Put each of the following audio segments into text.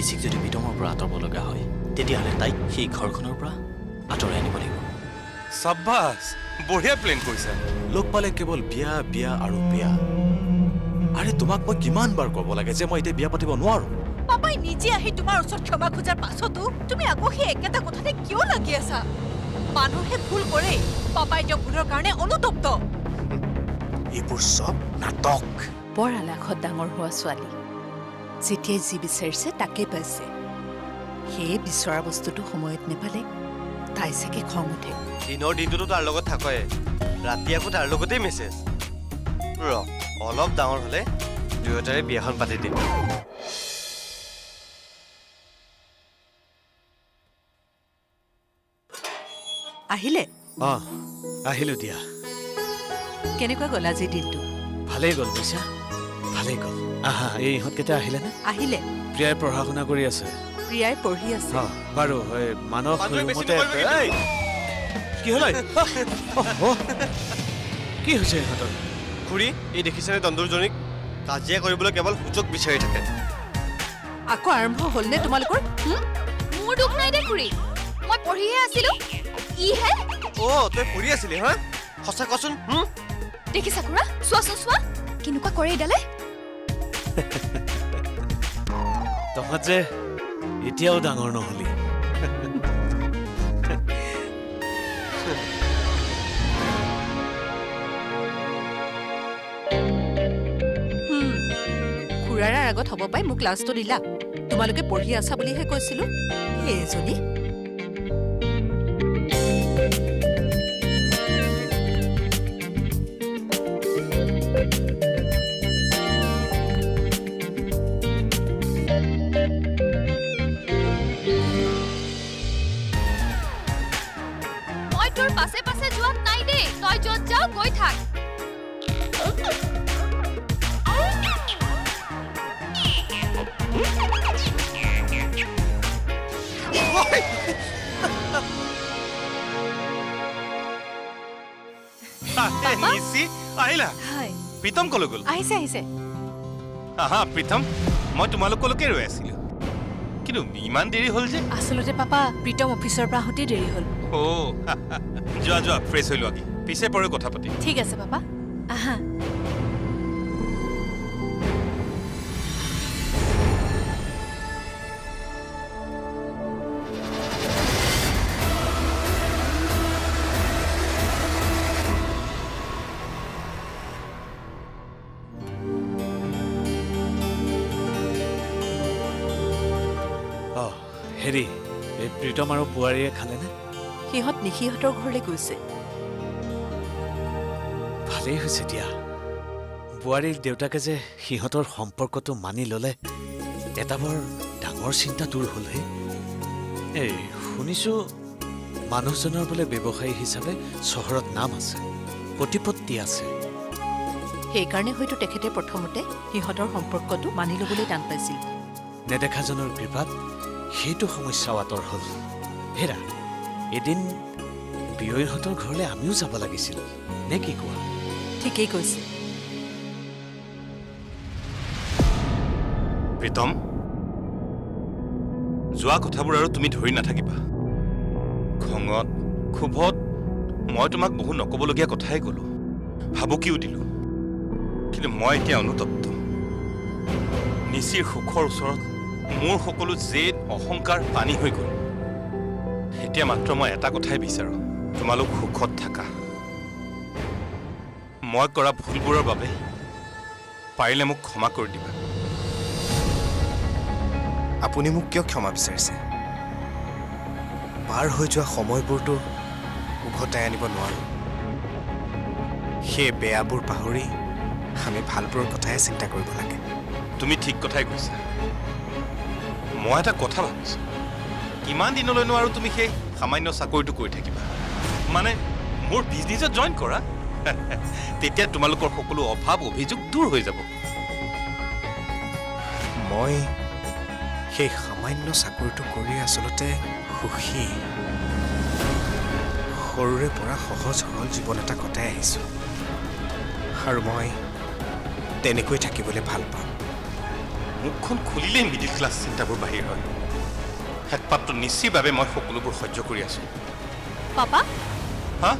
নিচিক যদি প্ৰীতমৰ পৰা আঁতৰাব লগা হয় তেতিয়াহ'লে তাইক সেই ঘৰখনৰ পৰা আঁতৰাই আনিব লাগিব সাব্বাস বঢ়িয়া প্লেন কৰিছা লোক পালে কেৱল বিয়া বিয়া আৰু বিয়া আৰে তোমাক মই কিমান বাৰ ক'ব লাগে যে মই এতিয়া বিয়া পাতিব নোৱাৰো পাপাই নিজে আহি তোমাৰ ওচৰত ক্ষমা খোজাৰ পাছতো তুমি আকৌ সেই একেটা কথাতে কিয় লাগি আছা মানুহে ভুল কৰে পাপাই তেওঁ ভুলৰ কাৰণে অনুতপ্ত এইবোৰ চব নাটক বৰ আলাসত ডাঙৰ হোৱা ছোৱালী যেতিয়াই যি বিচাৰিছে তাকেই পাইছে সেয়ে বিচৰা বস্তুটো সময়ত নেপালে তাই চাগে খং উঠে দিনৰ দিনটোতো তাৰ লগত থাকয়ে ৰাতি আকৌ তাৰ লগতেই মেছেজ অলপ ডাঙৰ হলে দুয়োটাৰে বিয়াখন পাতি দিম আহিলে আহিলো দিয়া কেনেকুৱা গ'ল আজিৰ দিনটো ভালেই গ'ল বুইছা ভালেই গ'ল আহা এই ইহঁতকেইটা আহিলেনে আহিলে প্ৰিয়াই পঢ়া শুনা কৰি আছে প্ৰিয়াই পঢ়ি আছে বাৰু মানস ৰুমতে কি হ'ল কি হৈছে ইহঁতৰ খুৰী এই দেখিছেনে দন্দুৰজনীক কাজিয়া কৰিবলৈ কেৱল সুযোগ বিচাৰি থাকে আকৌ আৰম্ভ হ'ল নে তোমালোকৰ মোৰ দুখ নাই দে খুৰী মই পঢ়িহে আছিলো ইহে তই পঢ়ি আছিলি হা সঁচা কচোন দেখিছা খুৰা চোৱা কেনেকুৱা কৰে এইডালে তহঁত যে এতিয়াও ডাঙৰ নহলি খুৰাৰ আগত হ'ব পাই মোক লাজটো দিলা তোমালোকে পঢ়ি আছা বুলিহে কৈছিলো এইজনী মই তোৰ পাছে পাছে যোৱাত নাই দেই তই য'ত যাও গৈ থাক আহিলা প্ৰীতম কলৈ গ'ল আহিছে আহা প্ৰীতম মই তোমালোকলৈকে ৰৈ আছিলো কিন্তু ইমান দেৰি হ'ল যে আচলতে পাপা প্ৰীতম অফিচৰ পৰা আহোঁতে দেৰি হ'ল যোৱা ফ্ৰেছ হৈ লোৱা কি পিছে পৰে কথা পাতি ঠিক আছে পাপা আহা হেৰি এই প্ৰীতম আৰু বোৱাৰীয়ে খালেনে সিহঁত নিশিহঁতৰ ঘৰলৈ গৈছে ভালেই হৈছে দিয়া বোৱাৰীৰ দেউতাকে যে সিহঁতৰ সম্পৰ্কটো মানি ল'লে এটা বৰ ডাঙৰ চিন্তা দূৰ হ'লহে এই শুনিছোঁ মানুহজনৰ বোলে ব্যৱসায়ী হিচাপে চহৰত নাম আছে প্ৰতিপত্তি আছে সেইকাৰণে হয়তো তেখেতে প্ৰথমতে সিহঁতৰ সম্পৰ্কটো মানি ল'বলৈ টান পাইছিল নেদেখাজনৰ কৃপাত সেইটো সমস্যাও আঁতৰ হ'ল হেৰা এদিন বিয়ৈহঁতৰ ঘৰলৈ আমিও যাব লাগিছিল নে কি কোৱা ঠিকেই কৈছে প্ৰীতম যোৱা কথাবোৰ আৰু তুমি ধৰি নাথাকিবা খঙত ক্ষোভত মই তোমাক বহু নকবলগীয়া কথাই ক'লো ভাবুকিও দিলো কিন্তু মই এতিয়া অনুতপ্ত নিচিৰ সুখৰ ওচৰত মোৰ সকলো জেদ অহংকাৰ পানী হৈ গ'ল এতিয়া মাত্ৰ মই এটা কথাই বিচাৰোঁ তোমালোক সুখত থাকা মই কৰা ভুলবোৰৰ বাবে পাৰিলে মোক ক্ষমা কৰি দিবা আপুনি মোক কিয় ক্ষমা বিচাৰিছে পাৰ হৈ যোৱা সময়বোৰতো উভতাই আনিব নোৱাৰো সেই বেয়াবোৰ পাহৰি আমি ভালবোৰৰ কথাই চিন্তা কৰিব লাগে তুমি ঠিক কথাই কৈছা মই এটা কথা ভাবিছো কিমান দিনলৈনো আৰু তুমি সেই সামান্য চাকৰিটো কৰি থাকিবা মানে মোৰ বিজনেছত জইন কৰা তেতিয়া তোমালোকৰ সকলো অভাৱ অভিযোগ দূৰ হৈ যাব মই সেই সামান্য চাকৰিটো কৰি আচলতে সুখী সৰুৰে পৰা সহজ সৰল জীৱন এটা কটাই আহিছোঁ আৰু মই তেনেকৈ থাকিবলৈ ভাল পাওঁ মুখখন খুলিলেই মিডিল ক্লাছ চিন্তাবোৰ বাহিৰ হয় একমাত্ৰ নিশ্চিৰ বাবে মই সকলোবোৰ সহ্য কৰি আছোঁ পাপা হা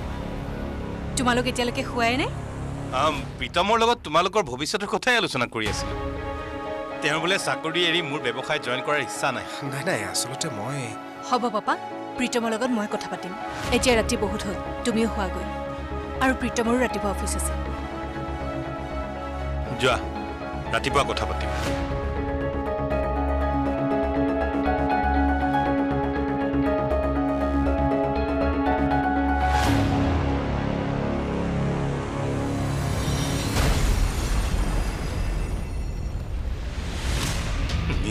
তোমালোক এতিয়ালৈকে শুৱাই নাই প্ৰীতমৰ লগত তোমালোকৰ ভৱিষ্যতৰ কথাই আলোচনা কৰি আছিলোঁ তেওঁ বোলে চাকৰি এৰি মোৰ ব্যৱসায় জইন কৰাৰ ইচ্ছা নাই নাই আচলতে মই হ'ব পাপা প্ৰীতমৰ লগত মই কথা পাতিম এতিয়া ৰাতি বহুত হ'ল তুমিও শুৱাগৈ আৰু প্ৰীতমৰো ৰাতিপুৱা অফিচ আছে যোৱা ৰাতিপুৱা কথা পাতিম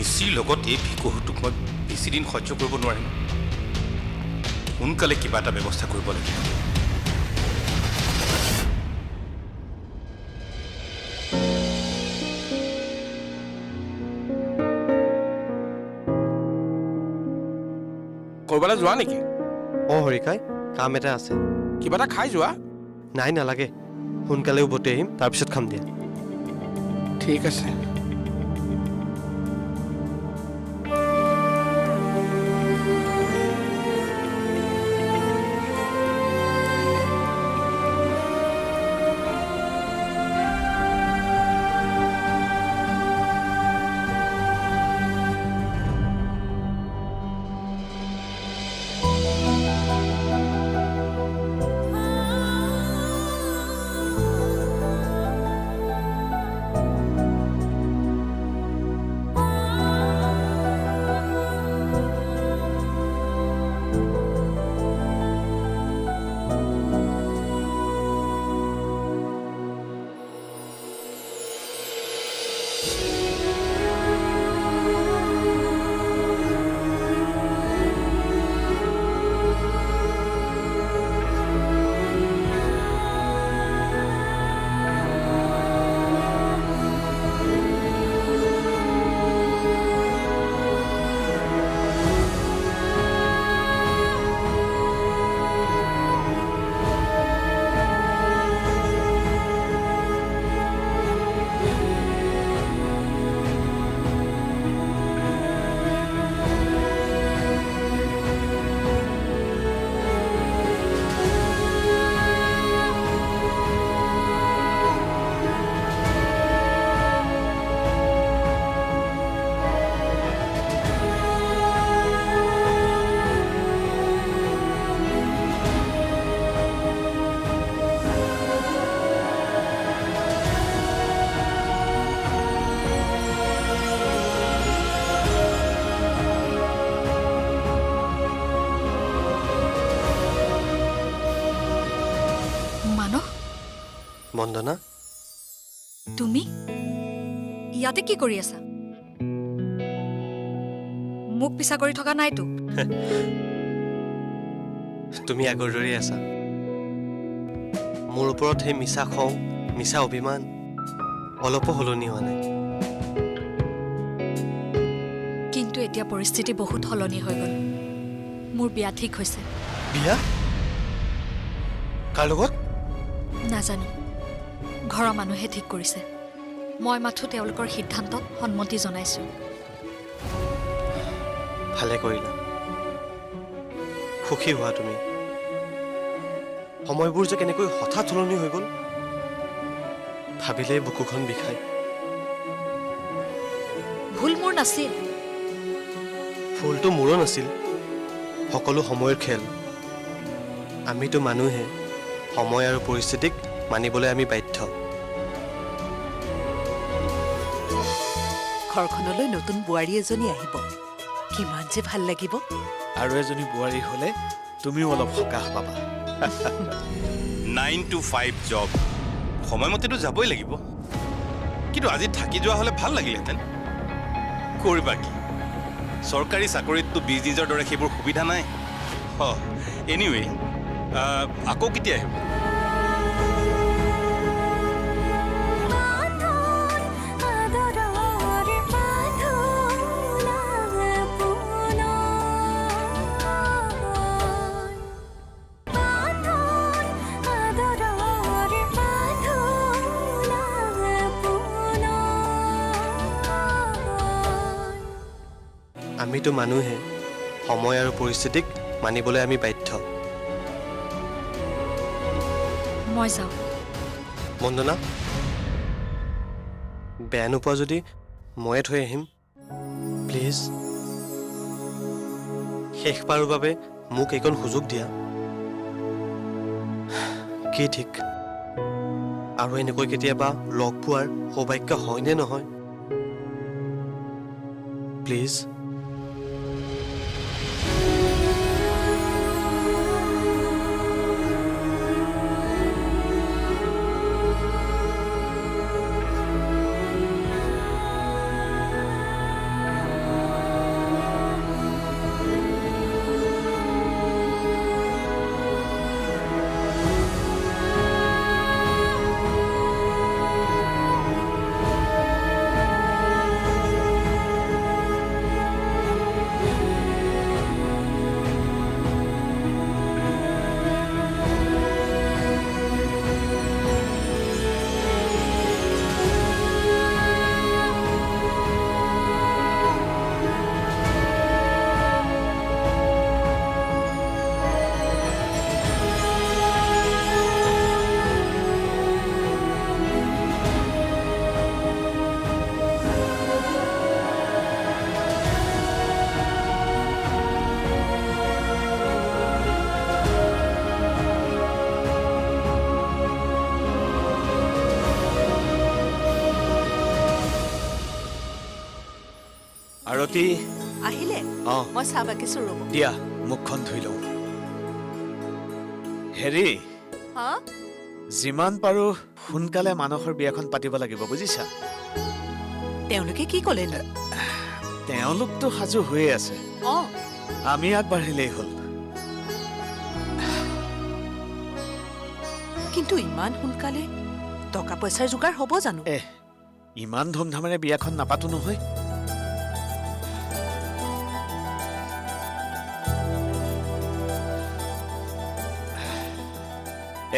নিশ্চিৰ লগত এই ভিকহুটোক মই বেছি দিন সহ্য কৰিব নোৱাৰিম সোনকালে কিবা এটা ব্যৱস্থা কৰিব লাগিব কৰবালৈ যোৱা নেকি হৰিকাই কাম এটা আছে কিবা এটা খাই যোৱা নাই নালাগে সোনকালে উভতি আহিম তাৰপিছত খাম দিয়া ঠিক আছে বন্দনা তুমি ইয়াতে কি কৰি আছা মোক পিছা কৰি থকা নাইতো তুমি আগৰ দৰেই আছা মোৰ ওপৰত সেই মিছা খং মিছা অভিমান অলপো সলনি হোৱা নাই কিন্তু এতিয়া পৰিস্থিতি বহুত সলনি হৈ গ'ল মোৰ বিয়া ঠিক হৈছে বিয়া কাৰ লগত নাজানো ঘৰৰ মানুহে ঠিক কৰিছে মই মাথো তেওঁলোকৰ সিদ্ধান্তত সন্মতি জনাইছো ভালে কৰিলা সুখী হোৱা তুমি সময়বোৰ যে কেনেকৈ হঠাৎ সলনি হৈ গ'ল ভাবিলেই বুকুখন বিষায় ভুল মোৰ নাছিল ভুলটো মোৰো নাছিল সকলো সময়ৰ খেল আমিতো মানুহে সময় আৰু পৰিস্থিতিক মানিবলৈ আমি বাধ্য ঘৰখনলৈ নতুন বোৱাৰী এজনী আহিব কিমান যে ভাল লাগিব আৰু এজনী বোৱাৰী হ'লে তুমিও অলপ সকাহ পাবা 9 to 5 জব সময়মতেতো যাবই লাগিব কিন্তু আজি থাকি যোৱা হ'লে ভাল লাগিলহেঁতেন কৰিবা কি চৰকাৰী চাকৰিততো বিজনেছৰ দৰে সেইবোৰ সুবিধা নাই এনিৱে আকৌ কেতিয়া আহিব আমিতো মানুহে সময় আৰু পৰিস্থিতিক মানিবলৈ আমি বাধ্য। মই যাওঁ। বন্দনা, বেয়া নোপোৱা যদি ময়ে থৈ আহিম প্লিজ। শেষবাৰৰ বাবে মোক এইকণ সুযোগ দিয়া। কি ঠিক আৰু এনেকৈ কেতিয়াবা লগ পোৱাৰ সৌভাগ্য হয়নে নহয়? প্লিজ। আৰতি আহিলে অঁ মই চাহ বাকিছোঁ ৰ'ব। দিয়া মুখখন ধুই লওঁ। হেৰি হা যিমান পাৰো সোনকালে মানসৰ বিয়াখন পাতিব লাগিব বুজিছা। তেওঁলোকে কি ক'লেনো? তেওঁলোকতো সাজু হৈয়ে আছে, অঁ আমি আগবাঢ়িলেই হ'ল। কিন্তু ইমান সোনকালে টকা পইচাৰ যোগাৰ হ'ব জানো? ইমান ধুমধামেৰে বিয়াখন নাপাতো নহয়।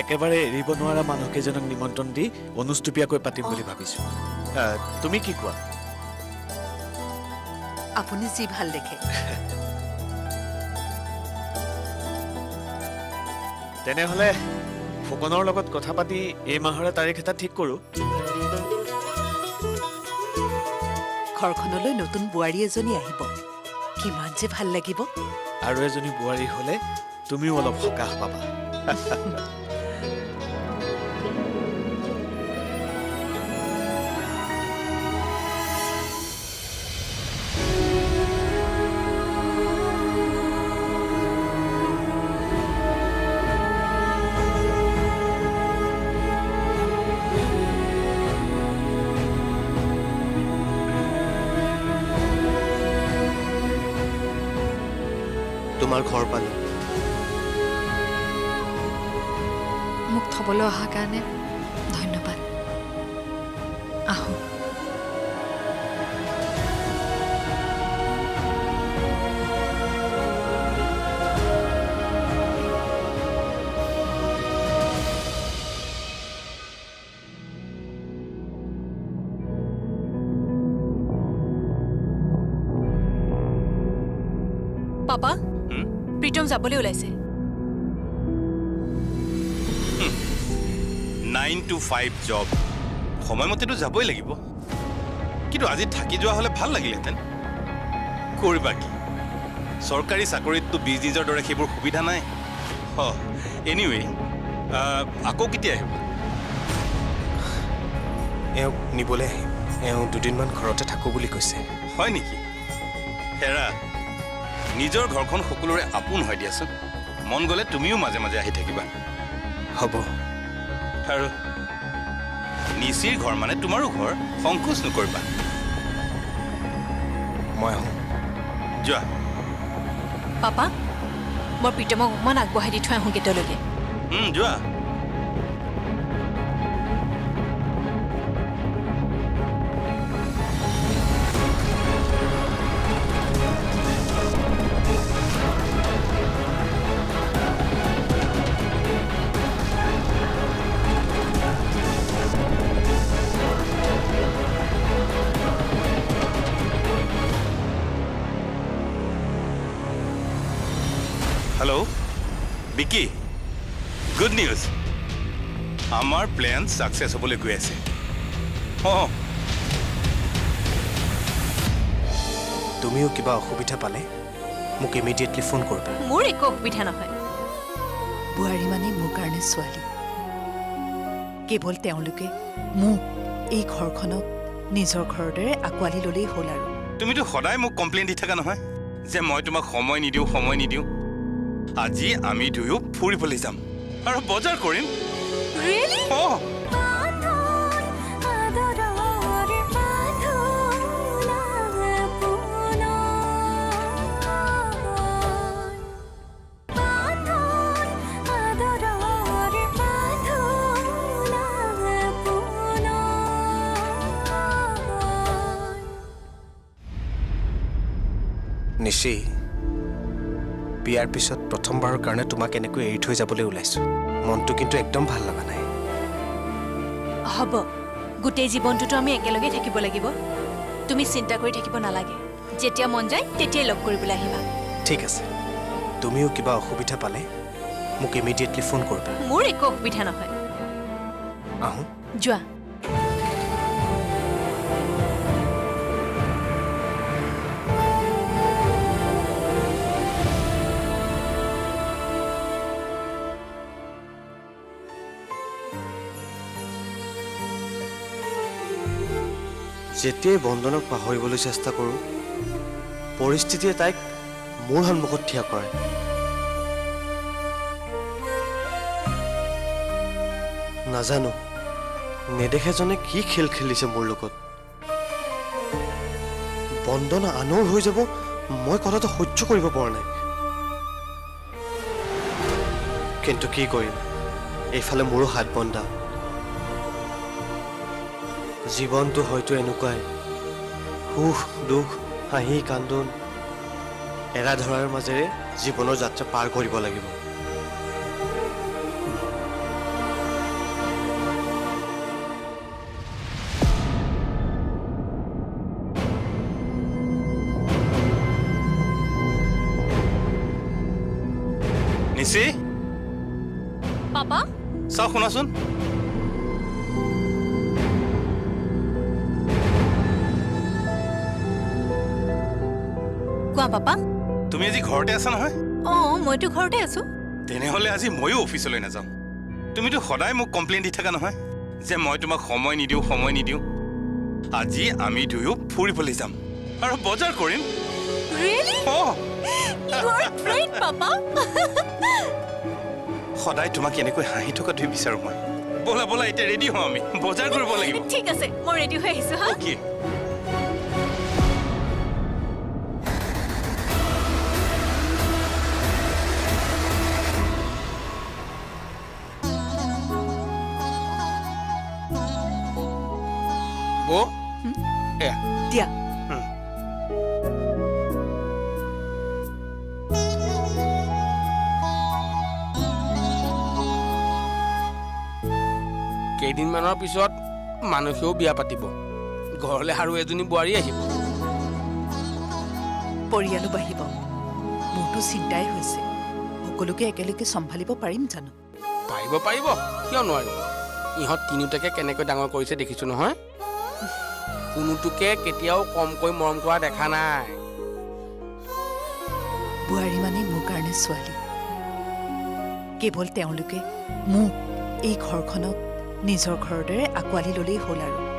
একেবাৰে এৰিব নোৱাৰা মানুহকেইজনক নিমন্ত্ৰণ দি অনুষ্টুপীয়াকৈ পাতিম বুলি ভাবিছো। তুমি কি কোৱা? আপুনি যি ভাল দেখে। তেনেহ'লে ফুকনৰ লগত কথা পাতি এই মাহৰে তাৰিখ এটা ঠিক কৰোঁ। ঘৰখনলৈ নতুন বোৱাৰী এজনী আহিব, কিমান যে ভাল লাগিব। আৰু এজনী বোৱাৰী হ'লে তুমিও অলপ সকাহ পাবা। তোমাৰ ঘৰ পালো। মোক থ'বলৈ অহাৰ কাৰণে ধন্যবাদ। আহোঁ। পাপা, প্ৰীতম যাবলৈ ওলাইছে। 9 to 5 জব, সময়মতেতো যাবই লাগিব। কিন্তু আজি থাকি যোৱা হ'লে ভাল লাগিলেহেঁতেন। কৰিবা কি, চৰকাৰী চাকৰিততো বিজনেছৰ দৰে সেইবোৰ সুবিধা নাই। এনিৱে, আকৌ কেতিয়া আহিব? এওঁক নিবলৈ আহিম। এওঁ দুদিনমান ঘৰতে থাকোঁ বুলি কৈছে। হয় নেকি? হেৰা, নিজৰ ঘৰখন সকলোৰে আপোন হয় দিয়াচোন। মন গ'লে তুমিও মাজে মাজে আহি থাকিবা। হ'ব। আৰু নিচিৰ ঘৰ মানে তোমাৰো ঘৰ, সংকোচ নকৰিবা। মই আহোঁ। যোৱা। পাপা, মই প্ৰীতমক অকণমান আগবঢ়াই দি থৈ আহোঁ গেটলৈকে। যোৱা। কি গুড নিউজ আমাৰ প্লেন ছাকচেছ হ'বলৈ গৈ আছে অঁ তুমিও কিবা অসুবিধা পালে মোক ইমিডিয়েটলি ফোন কৰিবা মোৰ একো অসুবিধা নহয় বোৱাৰী মানে মোৰ কাৰণে ছোৱালী কেৱল তেওঁলোকে মোক এই ঘৰখনক নিজৰ ঘৰৰ দৰে আঁকোৱালি ল'লেই হ'ল আৰু তুমিতো সদায় মোক কমপ্লেইন দি থাকা নহয় যে মই তোমাক সময় নিদিওঁ আজি আমি দুয়ো ফুৰিবলৈ যাম আৰু বজাৰ কৰিম অঁ নিশি বিয়াৰ পিছত প্ৰথমবাৰৰ কাৰণে তোমাক এনেকৈ এৰি থৈ যাবলৈ ওলাইছোঁ মনটো কিন্তু একদম ভাল লগা নাই হ'ব গোটেই জীৱনটোতো আমি একেলগে থাকিব লাগিব তুমি চিন্তা কৰি থাকিব নালাগে যেতিয়া মন যায় তেতিয়াই লগ কৰিবলৈ আহিবা ঠিক আছে তুমিও কিবা অসুবিধা পালে মোক ইমিডিয়েটলি ফোন কৰিবা মোৰ একো অসুবিধা নহয় আহোঁ যোৱা যেতিয়াই বন্ধনক পাহৰিবলৈ চেষ্টা কৰোঁ পৰিস্থিতিয়ে তাইক মোৰ সন্মুখত থিয় কৰে নাজানো নেদেখাজনে কি খেল খেলিছে মোৰ লগত বন্ধন আনৰ হৈ যাব মই কথাটো সহ্য কৰিব পৰা নাই কিন্তু কি কৰিম এইফালে মোৰো হাত বন্ধা জীৱনটো হয়তো এনেকুৱাই সুখ দুখ হাঁহি কান্দোন এৰা ধৰাৰ মাজেৰে জীৱনৰ যাত্ৰা পাৰ কৰিব লাগিব নিশি পাপা চাওক শুনাচোন কোৱা পাপা তুমি আজি ঘৰতে আছা নহয় অঁ মইতো ঘৰতে আছো তেনেহ'লে আজি ময়ো অফিচলৈ নাযাওঁ তুমিতো সদায় মোক কমপ্লেইন দি থাকা নহয় যে মই তোমাক সময় নিদিওঁ আজি আমি দুয়ো ফুৰিবলৈ যাম আৰু বজাৰ কৰিম অঁ পাপা সদায় তোমাক এনেকৈ হাঁহি থকাটোৱে বিচাৰোঁ মই ব'লা এতিয়া ৰেডি হওঁ আমি বজাৰ কৰিব লাগিব ঠিক আছে মই ৰেডি হৈ আহিছো হা অ'কে বৌ এয়া দিয়া কেইদিনমানৰ পিছত মানুহেও বিয়া পাতিব ঘৰলৈ আৰু এজনী বোৱাৰী আহিব পৰিয়ালো বাঢ়িব মোৰতো চিন্তাই হৈছে সকলোকে একেলগে চম্ভালিব পাৰিম জানো পাৰিব কিয় নোৱাৰিব ইহঁত তিনিওটাকে কেনেকৈ ডাঙৰ কৰিছে দেখিছো নহয় কোনোটোকে কেতিয়াও কমকৈ মৰম কৰা দেখা নাই বোৱাৰী মানে মোৰ কাৰণে ছোৱালী কেৱল তেওঁলোকে মোক এই ঘৰখনক নিজৰ ঘৰৰ দৰে আঁকোৱালি ল'লেই হ'ল আৰু